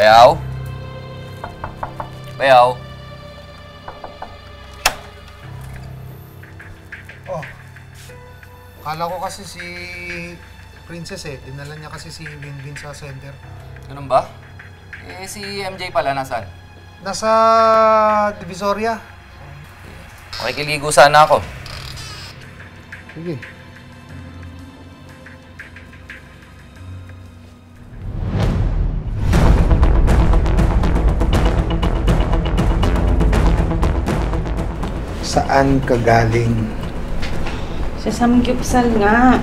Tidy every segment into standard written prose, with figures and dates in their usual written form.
Bayaw? Bayaw? Oh, kala ko kasi si Princess dinala niya kasi si Winwin sa center. Ganun ba? Eh, si MJ pala, nasaan? Nasa Divisoria. Makikiligo sana ako. Sige. Saan ka galing? Sa Samgyupsal nga.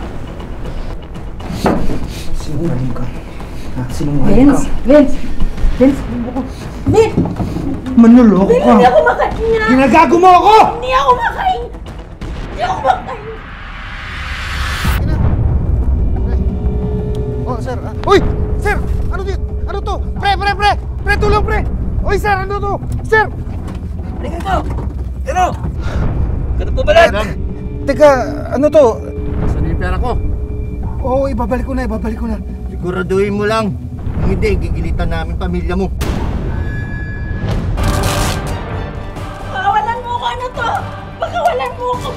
Sinungaling ka. Ha? Sinungaling ka. Vince! Vince! Manloloko ka. Hindi ako makain. Ginagago mo ako! Hindi ako makain! Hindi ako makain! Oh, sir. Uy! Sir! Ano dito? Ano to? Pre! Pre, tulong, pre! Uy, sir! Ano to? Sir! Halika ito! Ano? Ganun po balat! Teka, ano to? Saan yung pera ko? Oo, ibabalik ko na. Siguraduhin mo lang. Kung hindi, gigilitan namin pamilya mo. Pakawalan mo ko! Ano to? Pakawalan mo ko!